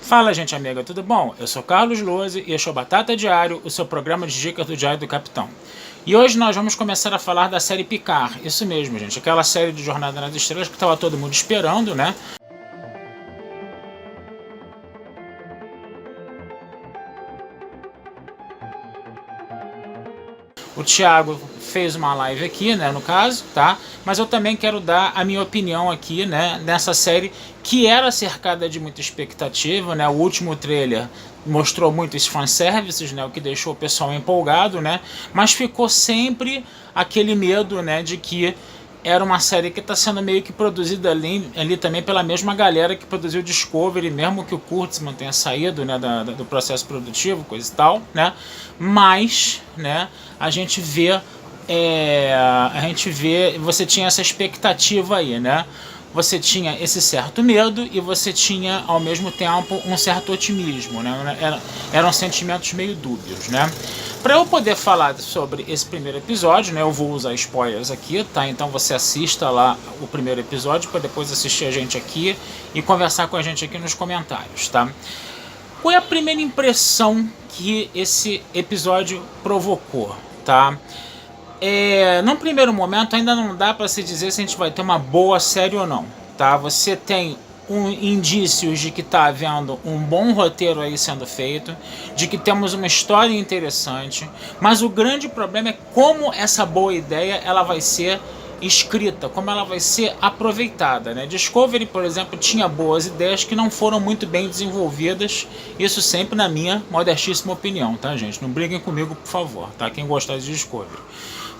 Fala, gente amiga, tudo bom? Eu sou Carlos Lose e este é o Batata Diário, o seu programa de dicas do Diário do Capitão. E hoje nós vamos começar a falar da série Picard, isso mesmo, gente, aquela série de Jornada nas Estrelas que estava todo mundo esperando, né? O Thiago fez uma live aqui, né, no caso, tá? Mas eu também quero dar a minha opinião aqui, né, nessa série que era cercada de muita expectativa, né? O último trailer mostrou muitos fanservices, né, o que deixou o pessoal empolgado, né? Mas ficou sempre aquele medo, né, de que era uma série que está sendo meio que produzida ali também pela mesma galera que produziu Discovery, mesmo que o Kurtzman tenha saído, né, do processo produtivo, coisa e tal, né? Mas, né, a gente vê, você tinha essa expectativa aí, né? Você tinha esse certo medo e você tinha, ao mesmo tempo, um certo otimismo, né? Eram sentimentos meio dúbios, né? Para eu poder falar sobre esse primeiro episódio, né, eu vou usar spoilers aqui, tá? Então você assista lá o primeiro episódio para depois assistir a gente aqui e conversar com a gente aqui nos comentários, tá? Qual é a primeira impressão que esse episódio provocou, tá? Num primeiro momento ainda não dá para se dizer se a gente vai ter uma boa série ou não, tá? Você tem indícios de que está havendo um bom roteiro aí sendo feito, de que temos uma história interessante, mas o grande problema é como essa boa ideia ela vai ser escrita, como ela vai ser aproveitada, né? Discovery, por exemplo, tinha boas ideias que não foram muito bem desenvolvidas, isso sempre na minha modestíssima opinião, tá, gente? Não briguem comigo, por favor, tá? Quem gostar de Discovery.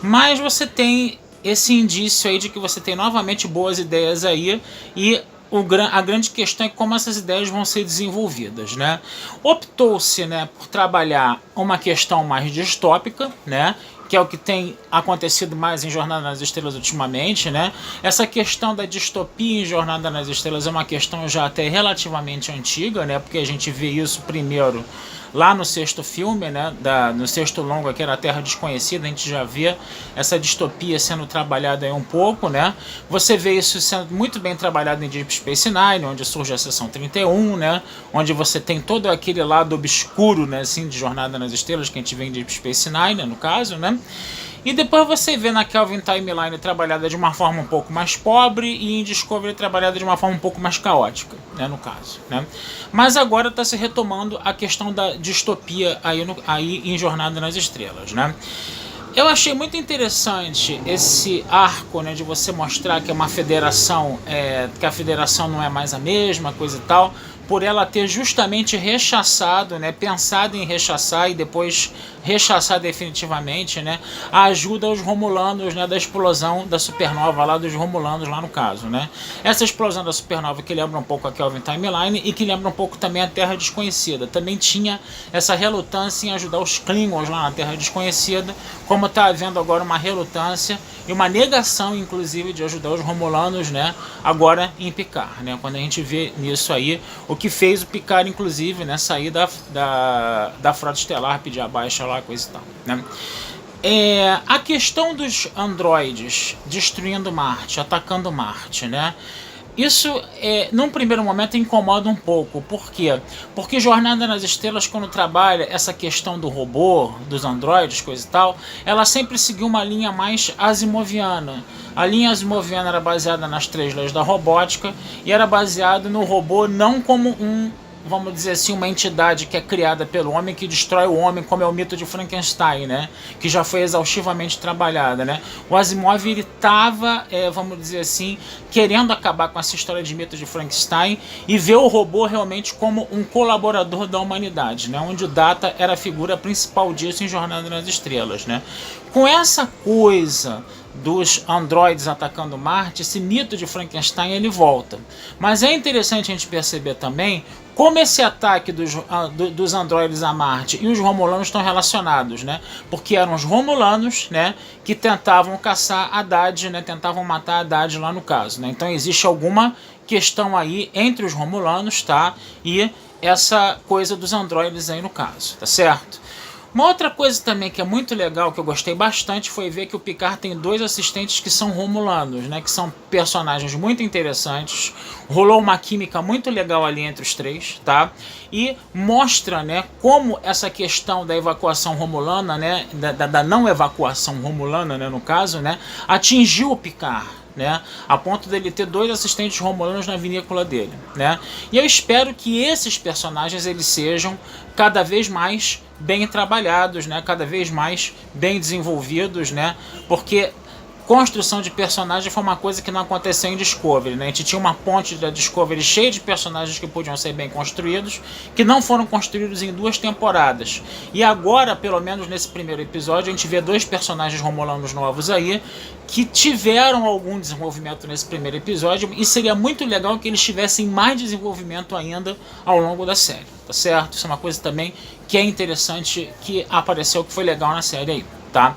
Mas você tem esse indício aí de que você tem novamente boas ideias aí e a grande questão é como essas ideias vão ser desenvolvidas, né? Optou-se, né, por trabalhar uma questão mais distópica, né? Que é o que tem acontecido mais em Jornada nas Estrelas ultimamente, né? Essa questão da distopia em Jornada nas Estrelas é uma questão já até relativamente antiga, né? Porque a gente vê isso primeiro lá no sexto filme, né, no sexto longa, que era a Terra Desconhecida, a gente já vê essa distopia sendo trabalhada aí um pouco, né? Você vê isso sendo muito bem trabalhado em Deep Space Nine, onde surge a Seção 31, né? Onde você tem todo aquele lado obscuro, né, assim, de Jornada nas Estrelas que a gente vê em Deep Space Nine, no caso, né? E depois você vê na Kelvin Timeline trabalhada de uma forma um pouco mais pobre e em Discovery trabalhada de uma forma um pouco mais caótica, né, no caso, né? Mas agora está se retomando a questão da distopia aí em Jornada nas Estrelas, né? Eu achei muito interessante esse arco, né, de você mostrar que é uma federação, que a federação não é mais a mesma, coisa e tal, por ela ter justamente rechaçado, né, pensado em rechaçar e depois rechaçar definitivamente, né, a ajuda aos Romulanos, né, da explosão da supernova lá dos Romulanos lá no caso, né. Essa explosão da supernova que lembra um pouco a Kelvin Timeline e que lembra um pouco também a Terra Desconhecida, também tinha essa relutância em ajudar os Klingons lá na Terra Desconhecida, como está havendo agora uma relutância e uma negação, inclusive, de ajudar os Romulanos, né, agora em Picard, né, quando a gente vê nisso aí, o que fez o Picard, inclusive, né, sair da Frota Estelar, pedir a baixa lá, coisa e tal, né. A questão dos androides destruindo Marte, atacando Marte, né, isso, num primeiro momento, incomoda um pouco. Por quê? Porque Jornada nas Estrelas, quando trabalha essa questão do robô, dos androides, coisa e tal, ela sempre seguiu uma linha mais asimoviana. A linha asimoviana era baseada nas 3 leis da robótica e era baseada no robô não como vamos dizer assim, uma entidade que é criada pelo homem, que destrói o homem, como é o mito de Frankenstein, né? Que já foi exaustivamente trabalhada, né? O Asimov, ele estava, vamos dizer assim, querendo acabar com essa história de mito de Frankenstein e ver o robô realmente como um colaborador da humanidade, né? Onde o Data era a figura principal disso em Jornada nas Estrelas, né? Com essa coisa dos androides atacando Marte, esse mito de Frankenstein ele volta. Mas é interessante a gente perceber também como esse ataque dos androides a Marte e os Romulanos estão relacionados, né? Porque eram os Romulanos, né, que tentavam caçar a Dad, né, tentavam matar a Dad lá no caso, né? Então existe alguma questão aí entre os Romulanos, tá? E essa coisa dos androides aí no caso, tá certo? Uma outra coisa também que é muito legal, que eu gostei bastante, foi ver que o Picard tem 2 assistentes que são romulanos, né? Que são personagens muito interessantes. Rolou uma química muito legal ali entre os 3, tá? E mostra, né, como essa questão da evacuação romulana, né, da não evacuação romulana, né, no caso, né, atingiu o Picard. Né, a ponto dele ter 2 assistentes romulanos na vinícola dele, né? E eu espero que esses personagens eles sejam cada vez mais bem trabalhados, né? Cada vez mais bem desenvolvidos, né? Porque construção de personagem foi uma coisa que não aconteceu em Discovery, né? A gente tinha uma ponte da Discovery cheia de personagens que podiam ser bem construídos, que não foram construídos em 2 temporadas. E agora, pelo menos nesse primeiro episódio, a gente vê 2 personagens romulanos novos aí, que tiveram algum desenvolvimento nesse primeiro episódio, e seria muito legal que eles tivessem mais desenvolvimento ainda ao longo da série, tá certo? Isso é uma coisa também que é interessante, que apareceu, que foi legal na série aí, tá?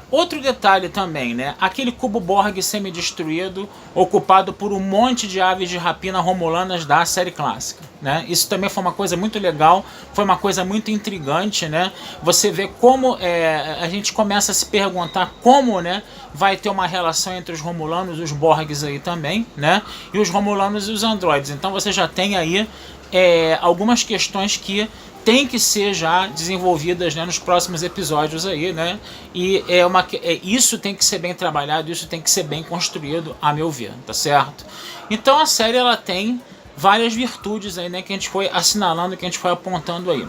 Outro detalhe também, né? Aquele cubo Borg semi-destruído, ocupado por um monte de aves de rapina romulanas da série clássica, né? Isso também foi uma coisa muito legal, foi uma coisa muito intrigante, né? Você vê como a gente começa a se perguntar como, né, vai ter uma relação entre os romulanos e os Borgs aí também, né? E os romulanos e os androides. Então você já tem aí algumas questões que tem que ser já desenvolvidas, né, nos próximos episódios aí, né? E isso tem que ser bem trabalhado, isso tem que ser bem construído, a meu ver, tá certo? Então a série ela tem várias virtudes aí, né, que a gente foi assinalando, que a gente foi apontando aí.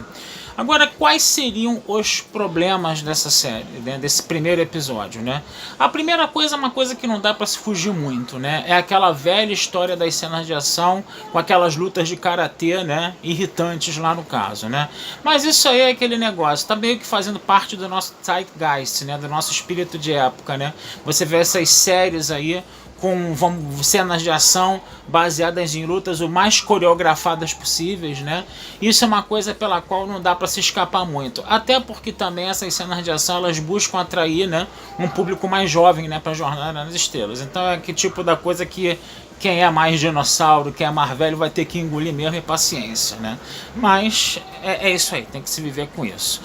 Agora, quais seriam os problemas dessa série, né, desse primeiro episódio, né? A primeira coisa é uma coisa que não dá para se fugir muito, né? É aquela velha história das cenas de ação com aquelas lutas de karatê, né, irritantes lá no caso, né? Mas isso aí é aquele negócio, tá meio que fazendo parte do nosso zeitgeist, né, do nosso espírito de época, né? Você vê essas séries aí com cenas de ação baseadas em lutas o mais coreografadas possíveis, né? Isso é uma coisa pela qual não dá para se escapar muito. Até porque também essas cenas de ação elas buscam atrair, né, um público mais jovem, né, para Jornada nas Estrelas. Então é que tipo da coisa que quem é mais dinossauro, quem é mais velho vai ter que engolir mesmo e paciência, né? Mas é isso aí, tem que se viver com isso.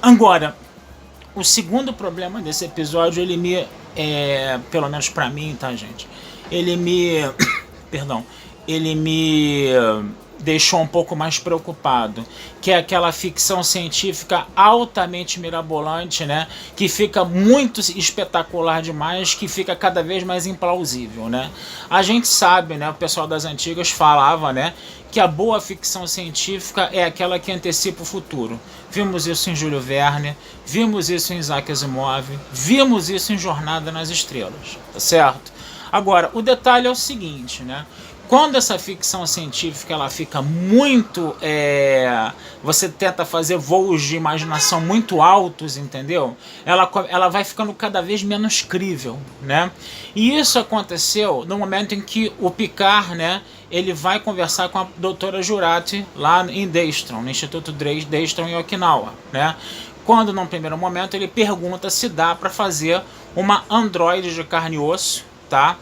Agora, o segundo problema desse episódio, ele me... pelo menos pra mim, tá, gente? Ele me... perdão. Ele me deixou um pouco mais preocupado, que é aquela ficção científica altamente mirabolante, né? Que fica muito espetacular demais, que fica cada vez mais implausível, né? A gente sabe, né? O pessoal das antigas falava, né, que a boa ficção científica é aquela que antecipa o futuro. Vimos isso em Júlio Verne, vimos isso em Isaac Asimov, vimos isso em Jornada nas Estrelas, tá certo? Agora, o detalhe é o seguinte, né? Quando essa ficção científica ela fica muito... você tenta fazer voos de imaginação muito altos, entendeu? Ela vai ficando cada vez menos crível, né? E isso aconteceu no momento em que o Picard, né, ele vai conversar com a doutora Jurati lá em Daystrom, no Instituto Daystrom em Okinawa, né? Quando, num primeiro momento, ele pergunta se dá para fazer uma androide de carne e osso, tá?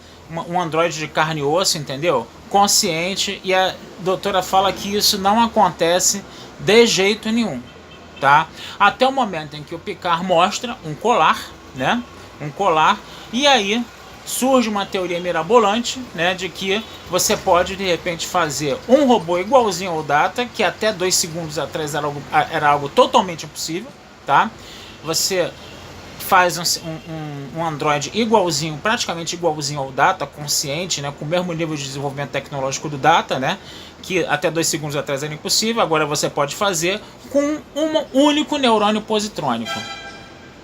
Um androide de carne e osso, entendeu? Consciente, e a doutora fala que isso não acontece de jeito nenhum, tá? Até o momento em que o Picard mostra um colar, né? Um colar, e aí surge uma teoria mirabolante, né, de que você pode de repente fazer um robô igualzinho ao Data, que até 2 segundos atrás era algo totalmente impossível, tá? Você faz um Android igualzinho, praticamente igualzinho ao Data, consciente, né, com o mesmo nível de desenvolvimento tecnológico do Data, né, que até 2 segundos atrás era impossível, agora você pode fazer com um único neurônio positrônico,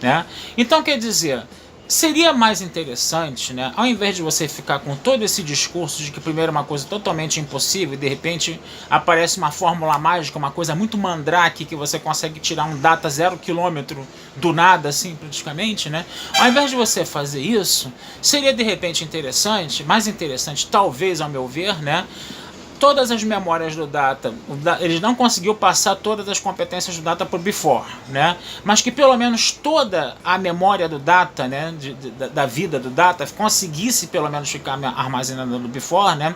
né? Então, quer dizer, seria mais interessante, né, ao invés de você ficar com todo esse discurso de que primeiro é uma coisa totalmente impossível e de repente aparece uma fórmula mágica, uma coisa muito mandrake que você consegue tirar um Data 0 km do nada, assim, praticamente, né? Ao invés de você fazer isso, seria de repente interessante, mais interessante talvez ao meu ver, né, todas as memórias do Data, ele não conseguiu passar todas as competências do Data por Before, né? Mas que pelo menos toda a memória do Data, né, da vida do Data, conseguisse pelo menos ficar armazenada no Before, né?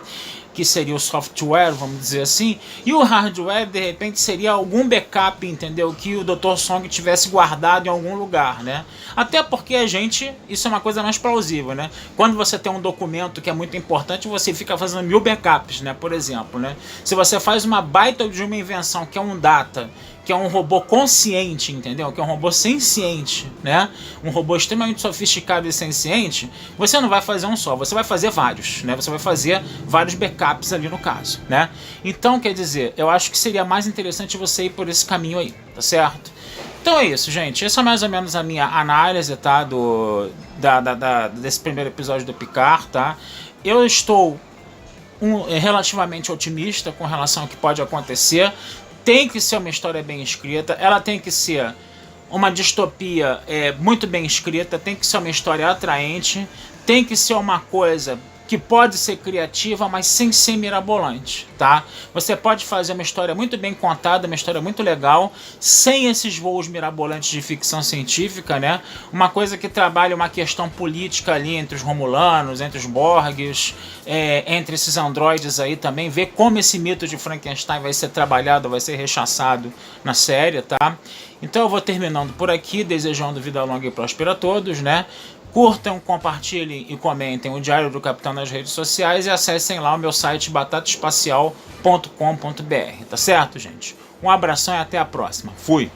que seria o software, vamos dizer assim, e o hardware, de repente, seria algum backup, entendeu? Que o Dr. Song tivesse guardado em algum lugar, né? Até porque isso é uma coisa mais plausível, né? Quando você tem um documento que é muito importante, você fica fazendo 1000 backups, né? Por exemplo, né? Se você faz uma baita de uma invenção, que é um data, que é um robô consciente, entendeu? Que é um robô senciente, né? Um robô extremamente sofisticado e senciente, você não vai fazer um só, você vai fazer vários, né? Você vai fazer vários backups ali no caso, né? Então, quer dizer, eu acho que seria mais interessante você ir por esse caminho aí, tá certo? Então é isso, gente. Essa é mais ou menos a minha análise, tá? Desse primeiro episódio do Picard, tá? Eu estou relativamente otimista com relação ao que pode acontecer. Tem que ser uma história bem escrita, ela tem que ser uma distopia muito bem escrita, tem que ser uma história atraente, tem que ser uma coisa que pode ser criativa, mas sem ser mirabolante, tá? Você pode fazer uma história muito bem contada, uma história muito legal, sem esses voos mirabolantes de ficção científica, né? Uma coisa que trabalha uma questão política ali entre os Romulanos, entre os Borgs, entre esses androides aí também, ver como esse mito de Frankenstein vai ser trabalhado, vai ser rechaçado na série, tá? Então eu vou terminando por aqui, desejando vida longa e próspera a todos, né? Curtam, compartilhem e comentem o Diário do Capitão nas redes sociais e acessem lá o meu site batataespacial.com.br, tá certo, gente? Um abração e até a próxima. Fui!